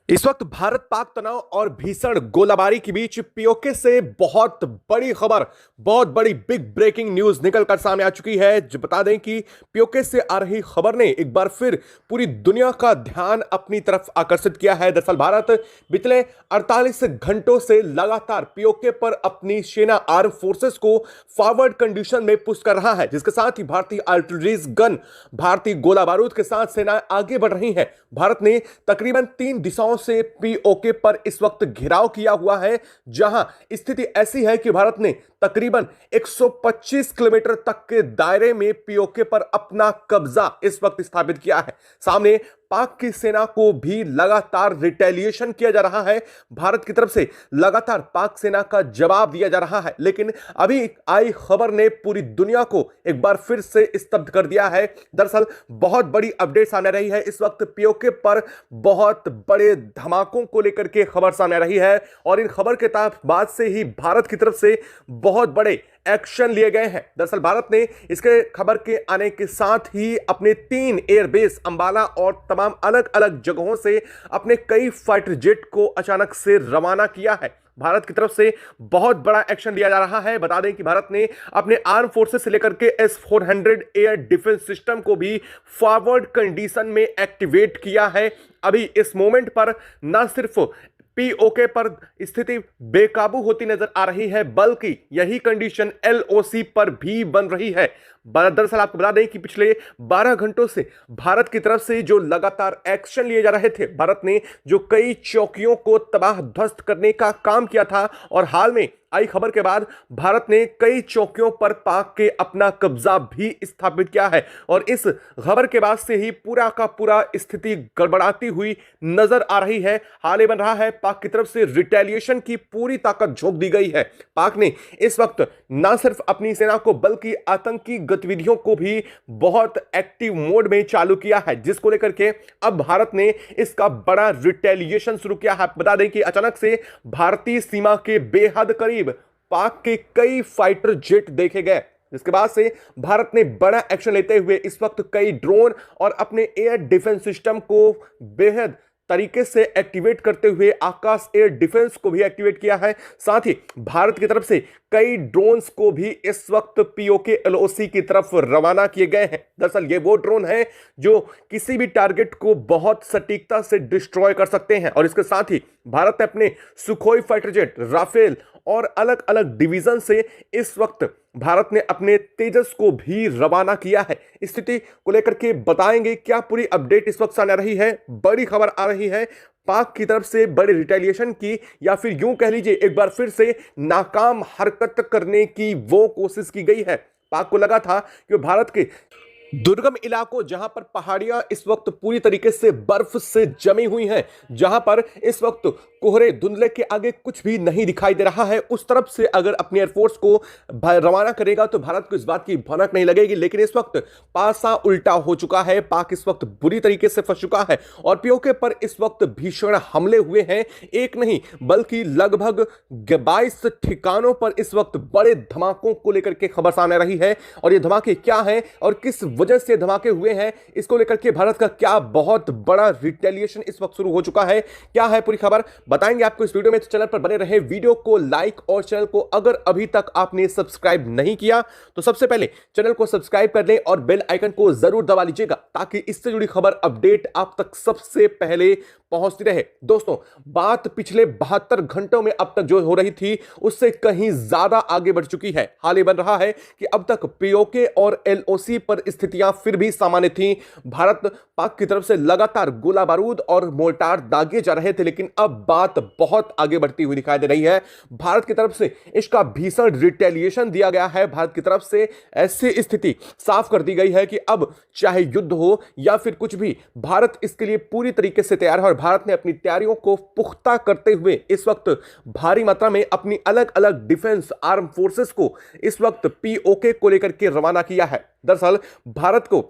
इस वक्त भारत पाक तनाव और भीषण गोलाबारी के बीच पीओके से बहुत बड़ी खबर, बहुत बड़ी बिग ब्रेकिंग न्यूज निकलकर सामने आ चुकी है। जो बता दें कि पीओके से आ रही खबर ने एक बार फिर पूरी दुनिया का ध्यान अपनी तरफ आकर्षित किया है। दरअसल भारत पिछले 48 घंटों से लगातार पीओके पर अपनी सेना आर्म फोर्सेस को फॉरवर्ड कंडीशन में पुश कर रहा है, जिसके साथ ही भारतीय आर्टिलरीज गन, भारतीय गोला बारूद के साथ सेनाएं आगे बढ़ रही हैं। भारत ने तकरीबन 3 दिशाओं से पीओके पर इस वक्त घिराव किया हुआ है, जहां स्थिति ऐसी है कि भारत ने तकरीबन 125 किलोमीटर तक के दायरे में पीओके पर अपना कब्जा इस वक्त स्थापित किया है। सामने पाक की सेना को भी लगातार रिटेलिएशन किया जा रहा है। भारत की तरफ से लगातार पाक सेना का जवाब दिया जा रहा है, लेकिन अभी आई खबर ने पूरी दुनिया को एक बार फिर से स्तब्ध कर दिया है। दरअसल बहुत बड़ी अपडेट सामने रही है। इस वक्त पीओके पर बहुत बड़े धमाकों को लेकर के खबर सामने रही है और इन खबर के बाद से ही भारत की तरफ से बहुत बड़े एक्शन लिए गए हैं। दरअसल भारत ने इसके खबर के आने के साथ ही अपने 3 एयरबेस अंबाला और तमाम अलग अलग जगहों से अपने कई फाइटर जेट को अचानक से रवाना किया है। भारत की तरफ से बहुत बड़ा एक्शन लिया जा रहा है। बता दें कि भारत ने अपने आर्म फोर्सेस से लेकर के S-400 एयर डिफेंस सिस्टम को भी फॉरवर्ड कंडीशन में एक्टिवेट किया है। अभी इस मोमेंट पर न सिर्फ पीओके पर स्थिति बेकाबू होती नजर आ रही है, बल्कि यही कंडीशन एलओसी पर भी बन रही है। दरअसल आपको बता दें कि पिछले 12 घंटों से भारत की तरफ से जो लगातार एक्शन लिए जा रहे थे, भारत ने जो कई चौकियों को तबाह ध्वस्त करने का काम किया था और हाल में आई खबर के बाद भारत ने कई चौकियों पर पाक के अपना कब्जा भी स्थापित किया है और इस खबर के बाद से ही पूरा का पूरा स्थिति गड़बड़ाती हुई नजर आ रही है। हाल ही बन रहा है, पाक की तरफ से रिटेलिएशन की पूरी ताकत झोंक दी गई है। पाक ने इस वक्त न सिर्फ अपनी सेना को बल्कि आतंकी गतिविधियों को भी बहुत एक्टिव मोड में चालू किया है, जिसको लेकर के अब भारत ने इसका बड़ा रिटेलिएशन शुरू किया है। बता दें कि अचानक से भारतीय सीमा के बेहद करीब पाक के कई फाइटर जेट देखे गए, जिसके बाद से भारत ने बड़ा एक्शन लेते हुए इस वक्त कई ड्रोन और अपने एयर डिफेंस सिस्टम को बेहद तरीके से एक्टिवेट करते हुए आकाश एयर डिफेंस को भी एक्टिवेट किया है। साथ ही भारत की तरफ से कई ड्रोन्स को भी इस वक्त पीओके एलओसी की तरफ रवाना किए गए हैं। दरअसल ये वो ड्रोन है जो किसी भी टारगेट को बहुत सटीकता से डिस्ट्रॉय कर सकते हैं और इसके साथ ही भारत ने अपने सुखोई फाइटर जेट, राफेल और अलग अलग डिवीजन से इस वक्त भारत ने अपने तेजस को भी रवाना किया है। स्थिति को लेकर के बताएंगे क्या पूरी अपडेट इस वक्त सामने आ रही है। बड़ी खबर आ रही है पाक की तरफ से बड़े रिटेलिएशन की, या फिर यूं कह लीजिए एक बार फिर से नाकाम हरकत करने की वो कोशिश की गई है। पाक को लगा था कि भारत के दुर्गम इलाकों, जहां पर पहाड़ियां इस वक्त पूरी तरीके से बर्फ से जमी हुई हैं, जहां पर इस वक्त कोहरे धुंधले के आगे कुछ भी नहीं दिखाई दे रहा है, उस तरफ से अगर अपनी एयरफोर्स को रवाना करेगा तो भारत को इस बात की भनक नहीं लगेगी। लेकिन इस वक्त पासा उल्टा हो चुका है। पाक इस वक्त बुरी तरीके से फंस चुका है और पीओके पर इस वक्त भीषण हमले हुए हैं। एक नहीं बल्कि लगभग 22 ठिकानों पर इस वक्त बड़े धमाकों को लेकर के खबर सामने रही है और ये धमाके क्या हैं और किस वजह से धमाके हुए हैं, इसको लेकर के भारत का क्या बहुत बड़ा रिटेलिएशन इस वक्त शुरू हो चुका है, क्या है पूरी खबर बताएंगे आपको इस वीडियो में। तो चैनल पर बने रहे, वीडियो को लाइक और चैनल को अगर अभी तक आपने सब्सक्राइब नहीं किया तो सबसे पहले चैनल को सब्सक्राइब कर लें और बेल आइकन को जरूर दबा लीजिएगा ताकि इससे जुड़ी खबर अपडेट आप तक सबसे पहले पहुंचती रहे। दोस्तों, बात पिछले 72 घंटों में अब तक जो हो रही थी उससे कहीं ज्यादा आगे बढ़ चुकी है। हाल ही बन रहा है कि अब तक पीओके और एलओसी पर स्थितियां फिर भी सामान्य थी। भारत पाक की तरफ से लगातार गोला बारूद और मोर्टार दागे जा रहे थे, लेकिन अब बात बहुत आगे बढ़ती हुई दिखाई दे रही है। भारत की तरफ से इसका भीषण रिटेलिएशन दिया गया है। भारत की तरफ से ऐसी स्थिति साफ कर दी गई है कि अब चाहे युद्ध हो या फिर कुछ भी, भारत इसके लिए पूरी तरीके से तैयार है और भारत ने अपनी तैयारियों को पुख्ता करते हुए इस वक्त भारी मात्रा में अपनी अलग अलग डिफेंस आर्म फोर्सेस को इस वक्त पीओके को लेकर के रवाना किया है। दरअसल भारत को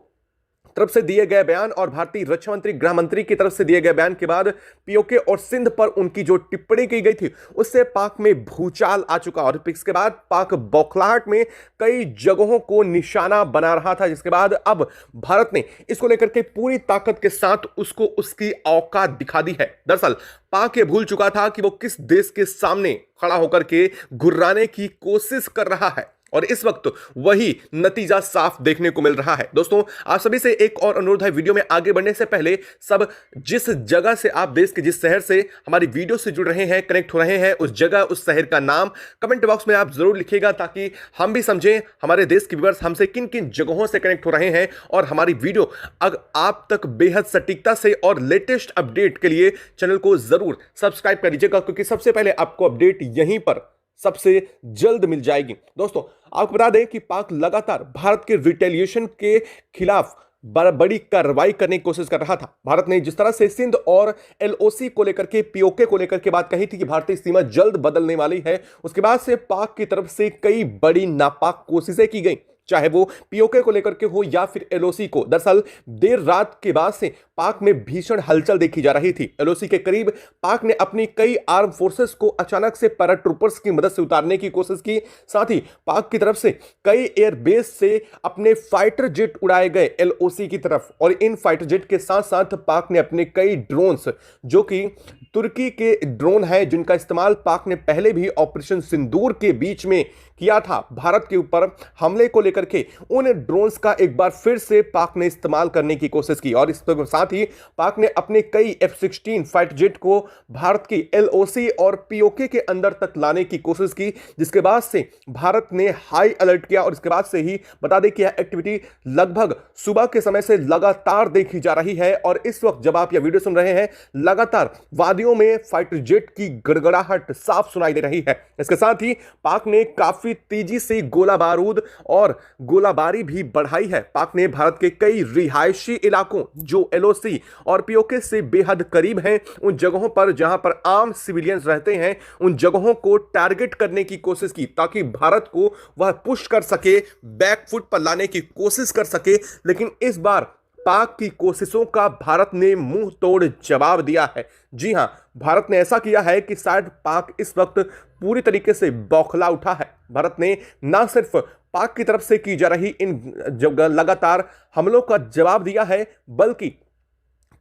तरफ से दिए गए बयान और भारतीय रक्षा मंत्री गृह मंत्री की तरफ से दिए गए बयान के बाद पीओके और सिंध पर उनकी जो टिप्पणी की गई थी उससे पाक में भूचाल आ चुका और इसके बाद पाक बौखलाहट में कई जगहों को निशाना बना रहा था, जिसके बाद अब भारत ने इसको लेकर के पूरी ताकत के साथ उसको उसकी औकात दिखा दी है। दरअसल पाक ये भूल चुका था कि वो किस देश के सामने खड़ा होकर के घुर्राने की कोशिश कर रहा है और इस वक्त वही नतीजा साफ देखने को मिल रहा है। दोस्तों, आप सभी से एक और अनुरोध है, वीडियो में आगे बढ़ने से पहले सब जिस जगह से आप देश के जिस शहर से हमारी वीडियो से जुड़ रहे हैं, कनेक्ट हो रहे हैं, उस जगह उस शहर का नाम कमेंट बॉक्स में आप जरूर लिखिएगा ताकि हम भी समझें हमारे देश के व्यूअर्स हमसे किन किन जगहों से कनेक्ट हो रहे हैं और हमारी वीडियो आप तक बेहद सटीकता से और लेटेस्ट अपडेट के लिए चैनल को जरूर सब्सक्राइब कर लीजिएगा, क्योंकि सबसे पहले आपको अपडेट यहीं पर सबसे जल्द मिल जाएगी। दोस्तों, आपको बता दें कि पाक लगातार भारत के रिटेलिएशन के खिलाफ बड़ी कार्रवाई करने की कोशिश कर रहा था। भारत ने जिस तरह से सिंध और एलओसी को लेकर के, पीओके को लेकर के बात कही थी कि भारतीय सीमा जल्द बदलने वाली है, उसके बाद से पाक की तरफ से कई बड़ी नापाक कोशिशें की गई, चाहे वो पीओके को लेकर के हो या फिर एलओसी को। दरअसल देर रात के बाद से पाक में भीषण हलचल देखी जा रही थी। एलओसी के करीब पाक ने अपनी कई आर्म फोर्सेस को अचानक से पैराट्रूपर्स की मदद से उतारने की कोशिश की। साथ ही पाक की तरफ से कई एयरबेस से अपने फाइटर जेट उड़ाए गए एलओसी की तरफ, और इन फाइटर जेट के साथ साथ पाक ने अपने कई ड्रोन्स, जो कि तुर्की के ड्रोन है जिनका इस्तेमाल पाक ने पहले भी ऑपरेशन सिंदूर के बीच में किया था भारत के ऊपर हमले को लेकर के, उन ड्रोन्स का एक बार फिर से पाक ने इस्तेमाल करने की कोशिश की। और इसके साथ ही पाक ने अपने कई F-16 फाइटर जेट को भारत की एलओसी और पीओके के अंदर तक लाने की कोशिश की, जिसके बाद से भारत ने हाई अलर्ट किया। और इसके बाद से ही बता दें कि यह एक्टिविटी लगभग सुबह के समय से लगातार देखी जा रही है और इस वक्त जब आप यह वीडियो सुन रहे हैं लगातार वादियों में फाइटर जेट की गड़गड़ाहट साफ सुनाई दे रही है। इसके साथ ही पाक ने काफी तेजी से गोला बारूद और गोलाबारी भी बढ़ाई है। पाक ने भारत के कई रिहायशी इलाकों जो एलओसी और पीओके से बेहद करीब हैं, उन जगहों पर जहां पर आम सिविलियंस रहते हैं, उन जगहों को टारगेट करने की कोशिश की ताकि भारत को वह पुश कर सके, बैकफुट पर लाने की कोशिश कर सके। लेकिन इस बार पाक की कोशिशों का भारत ने मुंह तोड़ जवाब दिया है। जी हां, भारत ने ऐसा किया है कि शायद पाक इस वक्त पूरी तरीके से बौखला उठा है। भारत ने ना सिर्फ पाक की तरफ से की जा रही इन लगातार हमलों का जवाब दिया है, बल्कि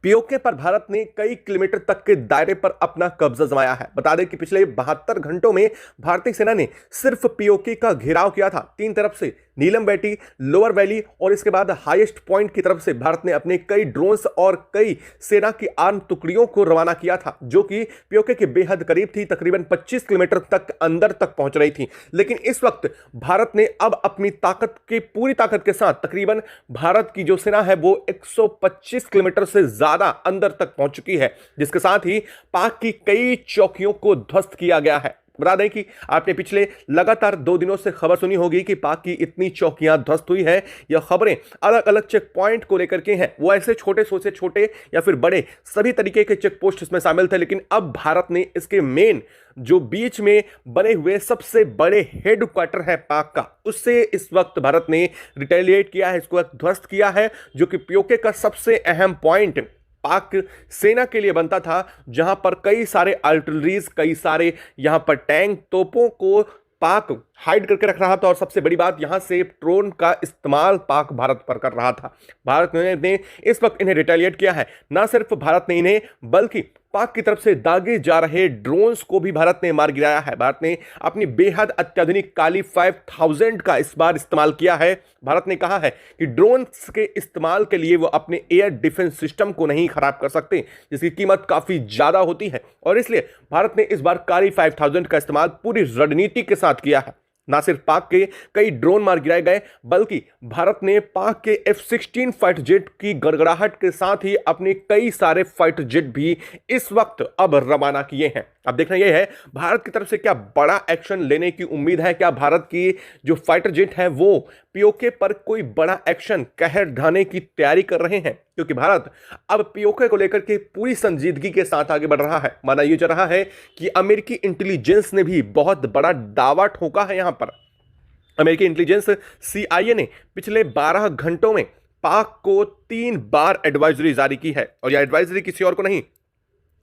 पीओके पर भारत ने कई किलोमीटर तक के दायरे पर अपना कब्जा जमाया है। बता दें कि पिछले 72 घंटों में भारतीय सेना ने सिर्फ पीओके का घेराव किया था। तीन तरफ से नीलम वैली, लोअर वैली और इसके बाद हाईएस्ट पॉइंट की तरफ से भारत ने अपने कई ड्रोन्स और कई सेना की आर्म टुकड़ियों को रवाना किया था, जो कि पीओके के बेहद करीब थी, तकरीबन 25 किलोमीटर तक अंदर तक पहुंच रही थी। लेकिन इस वक्त भारत ने अब अपनी ताकत की पूरी ताकत के साथ, तकरीबन भारत की जो सेना है वो 125 किलोमीटर से ज्यादा अंदर तक पहुंच चुकी है, जिसके साथ ही पाक की कई चौकियों को ध्वस्त किया गया है। बता दें कि आपने पिछले लगातार 2 दिनों से खबर सुनी होगी कि पाक की इतनी चौकियां ध्वस्त हुई है। यह खबरें अलग अलग चेक पॉइंट को लेकर के हैं, वो ऐसे छोटे से छोटे या फिर बड़े सभी तरीके के चेक पोस्ट इसमें शामिल थे। लेकिन अब भारत ने इसके मेन जो बीच में बने हुए सबसे बड़े हेडक्वार्टर है पाक का, उससे इस वक्त भारत ने रिटेलिएट किया है, इसको ध्वस्त किया है, जो कि पीओके का सबसे अहम पॉइंट पाक सेना के लिए बनता था, जहां पर कई सारे आर्टिलरीज, कई सारे यहां पर टैंक, तोपों को पाक हाइड करके रख रहा था। और सबसे बड़ी बात, यहां से ड्रोन का इस्तेमाल पाक भारत पर कर रहा था। भारत ने इस वक्त इन्हें रिटेलिएट किया है। ना सिर्फ भारत ने इन्हें, बल्कि पाक की तरफ से दागे जा रहे ड्रोन्स को भी भारत ने मार गिराया है। भारत ने अपनी बेहद अत्याधुनिक काली 5000 का इस बार इस्तेमाल किया है। भारत ने कहा है कि ड्रोन्स के इस्तेमाल के लिए वो अपने एयर डिफेंस सिस्टम को नहीं खराब कर सकते, जिसकी कीमत काफी ज्यादा होती है, और इसलिए भारत ने इस बार काली 5000 का इस्तेमाल पूरी रणनीति के साथ किया है। ना सिर्फ पाक के कई ड्रोन मार गिराए गए, बल्कि भारत ने पाक के F-16 फाइटर जेट की गड़गड़ाहट के साथ ही अपने कई सारे फाइटर जेट भी इस वक्त अब रवाना किए हैं। अब देखना यह है भारत की तरफ से क्या बड़ा एक्शन लेने की उम्मीद है। क्या भारत की जो फाइटर जेट है वो पीओके पर कोई बड़ा एक्शन, कहर ढाने की तैयारी कर रहे हैं, क्योंकि भारत अब पीओके को लेकर के पूरी संजीदगी के साथ आगे बढ़ रहा है। माना यह जा रहा है कि अमेरिकी इंटेलिजेंस ने भी बहुत बड़ा दावा ठोका है। यहां पर अमेरिकी इंटेलिजेंस CIA ने पिछले 12 घंटों में पाक को 3 बार एडवाइजरी जारी की है और यह एडवाइजरी किसी और को नहीं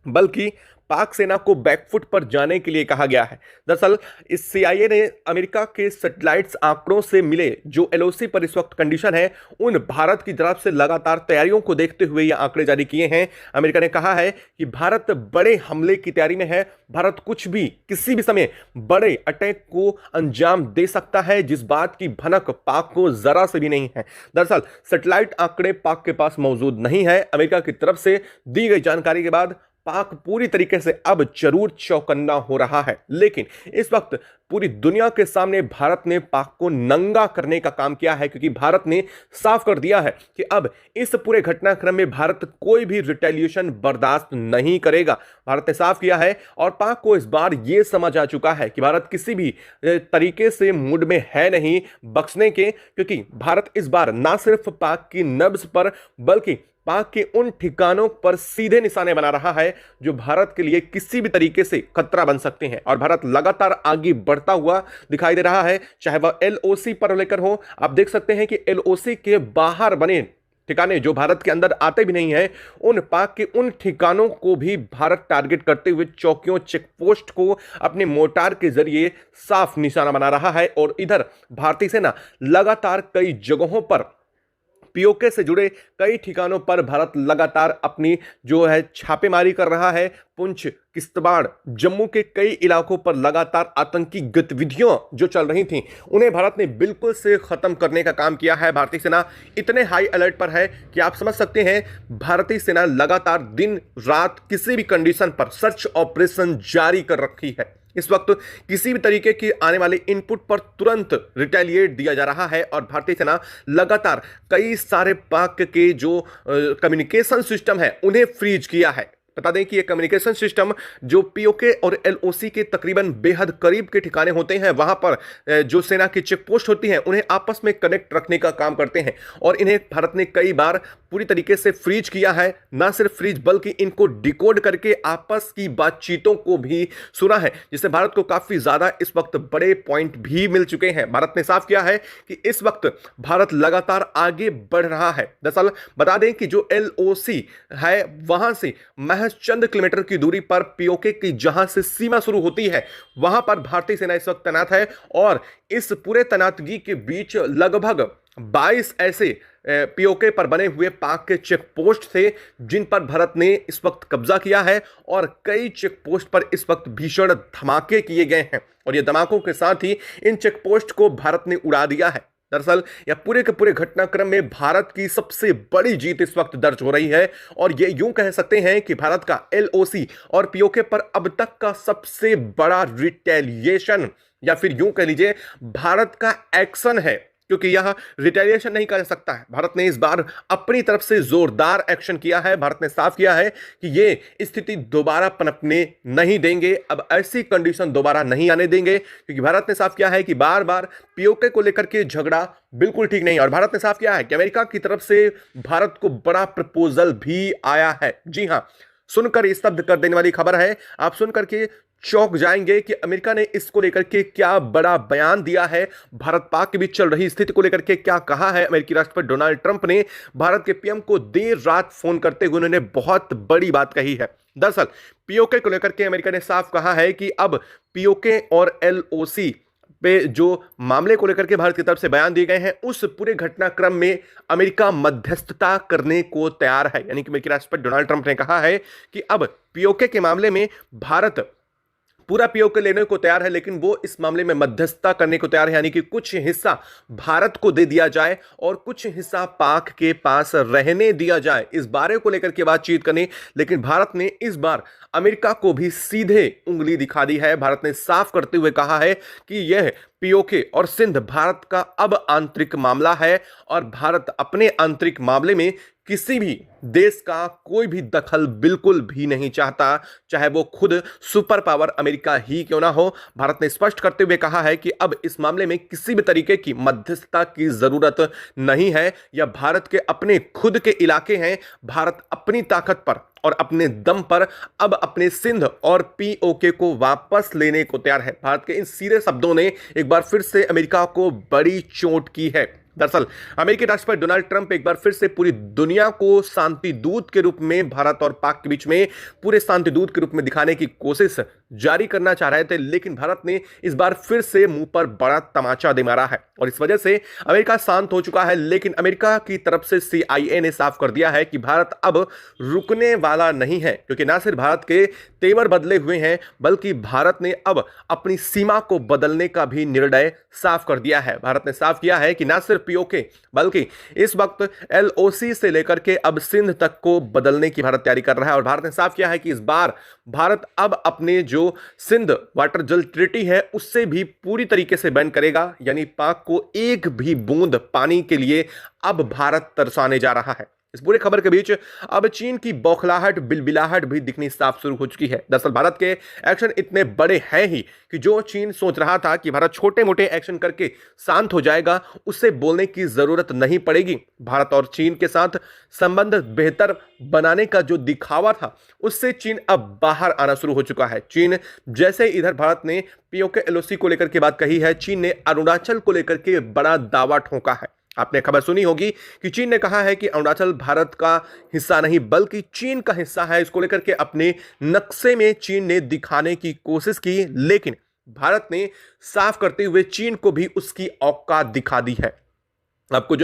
बल्कि पाक सेना को बैकफुट पर जाने के लिए कहा गया है। दरअसल इस सीआईए ने अमेरिका के सैटेलाइट्स आंकड़ों से मिले जो एलओसी पर इस वक्त कंडीशन है, उन भारत की तरफ से लगातार तैयारियों को देखते हुए ये आंकड़े जारी किए हैं। अमेरिका ने कहा है कि भारत बड़े हमले की तैयारी में है, भारत कुछ भी किसी भी समय बड़े अटैक को अंजाम दे सकता है, जिस बात की भनक पाक को जरा से भी नहीं है। दरअसल सैटेलाइट आंकड़े पाक के पास मौजूद नहीं है। अमेरिका की तरफ से दी गई जानकारी के बाद पाक पूरी तरीके से अब जरूर चौकन्ना हो रहा है, लेकिन इस वक्त पूरी दुनिया के सामने भारत ने पाक को नंगा करने का काम किया है, क्योंकि भारत ने साफ कर दिया है कि अब इस पूरे घटनाक्रम में भारत कोई भी रिटेलिएशन बर्दाश्त नहीं करेगा। भारत ने साफ किया है और पाक को इस बार यह समझ आ चुका है कि भारत किसी भी तरीके से मूड में है नहीं बख्शने के, क्योंकि भारत इस बार ना सिर्फ पाक की नब्ज पर बल्कि पाक के उन ठिकानों पर सीधे निशाने बना रहा है जो भारत के लिए किसी भी तरीके से खतरा बन सकते हैं। और भारत लगातार आगे बढ़ता हुआ दिखाई दे रहा है, चाहे वह एलओसी पर लेकर हो। आप देख सकते हैं कि एलओसी के बाहर बने ठिकाने जो भारत के अंदर आते भी नहीं है, उन पाक के उन ठिकानों को भी भारत टारगेट करते हुए चौकियों चेकपोस्ट को अपने मोर्टार के जरिए साफ निशाना बना रहा है। और इधर भारतीय सेना लगातार कई जगहों पर पीओके से जुड़े कई ठिकानों पर भारत लगातार अपनी जो है छापेमारी कर रहा है। पुंछ, किश्तवाड़, जम्मू के कई इलाकों पर लगातार आतंकी गतिविधियां जो चल रही थीं, उन्हें भारत ने बिल्कुल से खत्म करने का काम किया है। भारतीय सेना इतने हाई अलर्ट पर है कि आप समझ सकते हैं भारतीय सेना लगातार दिन रात किसी भी कंडीशन पर सर्च ऑपरेशन जारी कर रखी है। इस वक्त किसी भी तरीके की आने वाले इनपुट पर तुरंत रिटेलिएट दिया जा रहा है और भारतीय सेना लगातार कई सारे पाक के जो कम्युनिकेशन सिस्टम है उन्हें फ्रीज किया है। बता दें कि ये कम्युनिकेशन सिस्टम जो पीओके और एलओसी के तकरीबन बेहद करीब के ठिकाने होते हैं, वहां पर जो सेना की चेक पोस्ट होती हैं उन्हें आपस में कनेक्ट रखने का काम करते हैं और इन्हें भारत ने कई बार पूरी तरीके से फ्रीज किया है। ना सिर्फ फ्रीज बल्कि इनको डिकोड करके आपस की बातचीतों को भी सुना है, जिससे भारत को काफी ज्यादा इस वक्त बड़े पॉइंट भी मिल चुके हैं। भारत ने साफ किया है कि इस वक्त भारत लगातार आगे बढ़ रहा है। दरअसल बता दें कि जो एलओसी है वहां से महज चंद किलोमीटर की दूरी पर पीओके की जहां से सीमा शुरू होती है, वहां पर भारतीय सेना इस वक्त तैनात है और इस पूरे तैनातगी के बीच लगभग 22 ऐसे पीओके पर बने हुए पाक के चेक पोस्ट थे जिन पर भारत ने इस वक्त कब्जा किया है और कई चेक पोस्ट पर इस वक्त भीषण धमाके किए गए हैं और ये धमाकों के साथ ही इन चेक पोस्ट को भारत ने उड़ा दिया है। दरअसल यह पूरे के पूरे घटनाक्रम में भारत की सबसे बड़ी जीत इस वक्त दर्ज हो रही है और यह यूं कह सकते हैं कि भारत का एलओसी और पीओके पर अब तक का सबसे बड़ा रिटेलिएशन या फिर यूं कह लीजिए भारत का एक्शन है, क्योंकि यह रिटेलिएशन नहीं कर सकता है। भारत ने इस बार अपनी तरफ से जोरदार एक्शन किया है। भारत ने साफ किया है कि ये स्थिति दोबारा पनपने नहीं देंगे, अब ऐसी कंडीशन दोबारा नहीं आने देंगे, क्योंकि भारत ने साफ किया है कि बार बार पीओके को लेकर के झगड़ा बिल्कुल ठीक नहीं। और भारत ने साफ किया है कि अमेरिका की तरफ से भारत को बड़ा प्रपोजल भी आया है। जी हां, सुनकर स्तब्ध कर देने वाली खबर है। आप सुनकर के चौंक जाएंगे कि अमेरिका ने इसको लेकर के क्या बड़ा बयान दिया है। भारत पाक के बीच चल रही स्थिति को लेकर के क्या कहा है अमेरिकी राष्ट्रपति डोनाल्ड ट्रंप ने। भारत के पीएम को देर रात फोन करते हुए उन्होंने बहुत बड़ी बात कही है। दरअसल पीओके को लेकर के अमेरिका ने साफ कहा है कि अब पीओके और एलओसी पे जो मामले को लेकर के भारत की तरफ से बयान दिए गए हैं, उस पूरे घटनाक्रम में अमेरिका मध्यस्थता करने को तैयार है। यानी कि अमेरिकी राष्ट्रपति डोनाल्ड ट्रंप ने कहा है कि अब पीओके के मामले में भारत पूरा पीओके लेने को तैयार है, लेकिन वो इस मामले में मध्यस्थता करने को तैयार है, यानी कि कुछ हिस्सा भारत को दे दिया जाए और कुछ हिस्सा पाक के पास रहने दिया जाए, इस बारे को लेकर के बातचीत करनी। लेकिन भारत ने इस बार अमेरिका को भी सीधे उंगली दिखा दी है। भारत ने साफ करते हुए कहा है कि यह पीओके और सिंध भारत का अब आंतरिक मामला है और भारत अपने आंतरिक मामले में किसी भी देश का कोई भी दखल बिल्कुल भी नहीं चाहता, चाहे वो खुद सुपर पावर अमेरिका ही क्यों ना हो। भारत ने स्पष्ट करते हुए कहा है कि अब इस मामले में किसी भी तरीके की मध्यस्थता की जरूरत नहीं है। यह भारत के अपने खुद के इलाके हैं। भारत अपनी ताकत पर और अपने दम पर अब अपने सिंध और पीओके को वापस लेने को तैयार है। भारत के इन सीधे शब्दों ने एक बार फिर से अमेरिका को बड़ी चोट की है। दरअसल अमेरिकी राष्ट्रपति डोनाल्ड ट्रंप एक बार फिर से पूरी दुनिया को शांति दूत के रूप में भारत और पाक के बीच में पूरे शांति दूत के रूप में दिखाने की कोशिश जारी करना चाह रहे थे, लेकिन भारत ने इस बार फिर से मुंह पर बड़ा तमाचा दे मारा है और इस वजह से अमेरिका शांत हो चुका है। लेकिन अमेरिका की तरफ से CIA ने साफ कर दिया है कि भारत अब रुकने वाला नहीं है, क्योंकि ना सिर्फ भारत के तेवर बदले हुए हैं बल्कि भारत ने अब अपनी सीमा को बदलने का भी निर्णय साफ कर दिया है। भारत ने साफ किया है कि ना सिर्फ POK बल्कि इस वक्त LOC से लेकर के अब सिंध तक को बदलने की भारत तैयारी कर रहा है और भारत ने साफ किया है कि इस बार भारत अब अपने जो सिंध वाटर जल ट्रीटी है उससे भी पूरी तरीके से बैन करेगा, यानी पाक को एक भी बूंद पानी के लिए अब भारत तरसाने जा रहा है। इस पूरे खबर के बीच अब चीन की बौखलाहट बिलबिलाहट भी दिखनी साफ शुरू हो चुकी है। दरअसल भारत के एक्शन इतने बड़े हैं ही कि जो चीन सोच रहा था कि भारत छोटे मोटे एक्शन करके शांत हो जाएगा, उससे बोलने की जरूरत नहीं पड़ेगी। भारत और चीन के साथ संबंध बेहतर बनाने का जो दिखावा था उससे चीन अब बाहर आना शुरू हो चुका है। चीन जैसे इधर भारत ने POK LOC को लेकर के बात कही है, चीन ने अरुणाचल को लेकर के बड़ा दावा ठोका है। आपने खबर सुनी होगी कि चीन ने कहा है कि अरुणाचल भारत का हिस्सा नहीं बल्कि चीन का हिस्सा है। इसको लेकर के अपने नक्शे में चीन ने दिखाने की कोशिश की, लेकिन भारत ने साफ करते हुए चीन को भी उसकी औकात दिखा दी है। आपको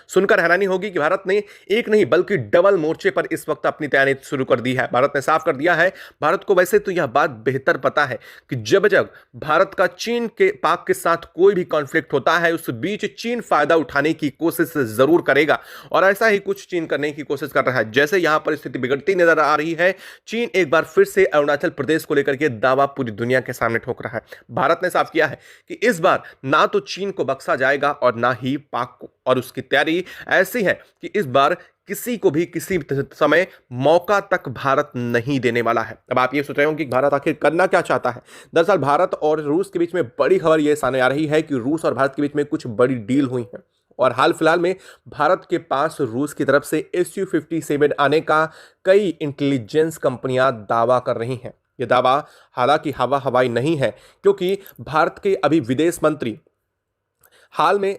सुनकर हैरानी होगी कि भारत ने एक नहीं बल्कि डबल मोर्चे पर इस वक्त अपनी तैयारी शुरू कर दी है। भारत ने साफ कर दिया है, भारत को वैसे तो यह बात बेहतर पता है कि जब जब भारत का चीन के पाक के साथ कोई भी कॉन्फ्लिक्ट होता है उस बीच चीन फायदा उठाने की कोशिश जरूर करेगा और ऐसा ही कुछ चीन करने की कोशिश कर रहा है। जैसे यहां पर स्थिति बिगड़ती नजर आ रही है, चीन एक बार फिर से अरुणाचल प्रदेश को लेकर के दावा पूरी दुनिया के सामने ठोक रहा है। भारत ने साफ किया है कि इस बार ना तो चीन को बख्शा जाएगा और ना ही पाक को, और उसकी तैयारी ऐसी है कि इस बार किसी को भी किसी समय मौका तक भारत नहीं देने वाला है। अब आप ये सोच रहे होंगे कि भारत आखिर करना क्या चाहता है। दरअसल भारत और रूस के बीच में बड़ी खबर यह सामने आ रही है कि रूस और भारत के बीच में कुछ बड़ी डील हुई है और हाल फिलहाल में भारत के पास रूस की तरफ से Su-57 आने का कई इंटेलिजेंस कंपनियां दावा कर रही हैं। यह दावा हालांकि हवाई नहीं है, क्योंकि भारत के अभी विदेश मंत्री हाल में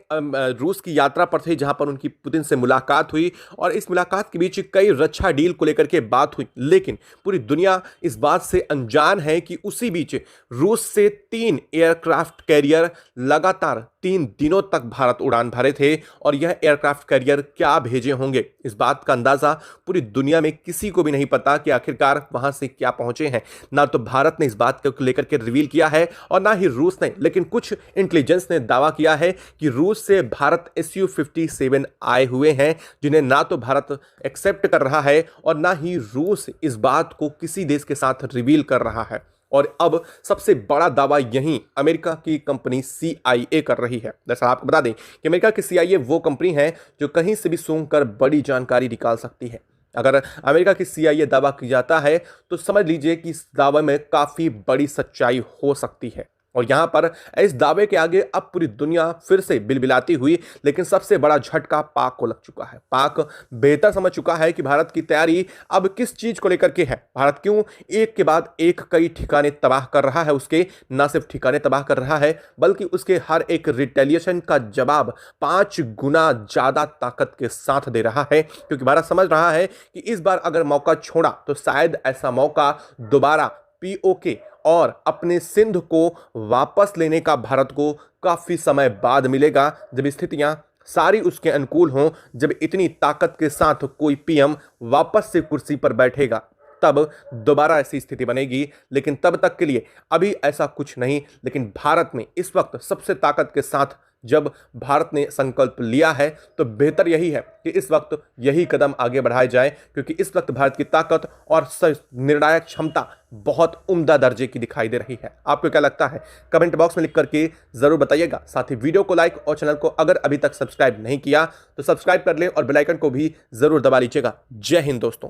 रूस की यात्रा पर थे, जहां पर उनकी पुतिन से मुलाकात हुई और इस मुलाकात के बीच कई रक्षा डील को लेकर के बात हुई। लेकिन पूरी दुनिया इस बात से अनजान है कि उसी बीच रूस से 3 एयरक्राफ्ट कैरियर लगातार 3 दिनों तक भारत उड़ान भरे थे और यह एयरक्राफ्ट कैरियर क्या भेजे होंगे, इस बात का अंदाजा पूरी दुनिया में किसी को भी नहीं पता कि आखिरकार वहां से क्या पहुंचे हैं। ना तो भारत ने इस बात को लेकर के रिवील किया है और ना ही रूस ने, लेकिन कुछ इंटेलिजेंस ने दावा किया है कि रूस से भारत Su-57 आए हुए हैं, जिन्हें ना तो भारत एक्सेप्ट कर रहा है और ना ही रूस इस बात को किसी देश के साथ रिवील कर रहा है। और अब सबसे बड़ा दावा यही अमेरिका की कंपनी CIA कर रही है। दरअसल आपको बता दें कि अमेरिका की CIA वो कंपनी है जो कहीं से भी सूंघकर बड़ी जानकारी निकाल सकती है। अगर अमेरिका की CIA दावा की जाता है तो समझ लीजिए कि इस दावे में काफी बड़ी सच्चाई हो सकती है। और यहां पर इस दावे के आगे अब पूरी दुनिया फिर से बिलबिलाती हुई, लेकिन सबसे बड़ा झटका पाक को लग चुका है। पाक बेहतर समझ चुका है कि भारत की तैयारी अब किस चीज को लेकर के है। भारत क्यों एक के बाद एक कई ठिकाने तबाह कर रहा है, उसके ना सिर्फ ठिकाने तबाह कर रहा है बल्कि उसके हर एक रिटेलिएशन का जवाब 5 गुना ज्यादा ताकत के साथ दे रहा है, क्योंकि भारत समझ रहा है कि इस बार अगर मौका छोड़ा तो शायद ऐसा मौका दोबारा POK और अपने सिंध को वापस लेने का भारत को काफी समय बाद मिलेगा, जब स्थितियां सारी उसके अनुकूल हों, जब इतनी ताकत के साथ कोई PM वापस से कुर्सी पर बैठेगा, तब दोबारा ऐसी स्थिति बनेगी। लेकिन तब तक के लिए अभी ऐसा कुछ नहीं। लेकिन भारत ने इस वक्त सबसे ताकत के साथ जब भारत ने संकल्प लिया है तो बेहतर यही है कि इस वक्त यही कदम आगे बढ़ाए जाए, क्योंकि इस वक्त भारत की ताकत और निर्णायक क्षमता बहुत उम्दा दर्जे की दिखाई दे रही है। आपको क्या लगता है कमेंट बॉक्स में लिख करके जरूर बताइएगा। साथ ही वीडियो को लाइक और चैनल को अगर अभी तक सब्सक्राइब नहीं किया तो सब्सक्राइब कर लें और बेल आइकन को भी जरूर दबा लीजिएगा। जय हिंद दोस्तों।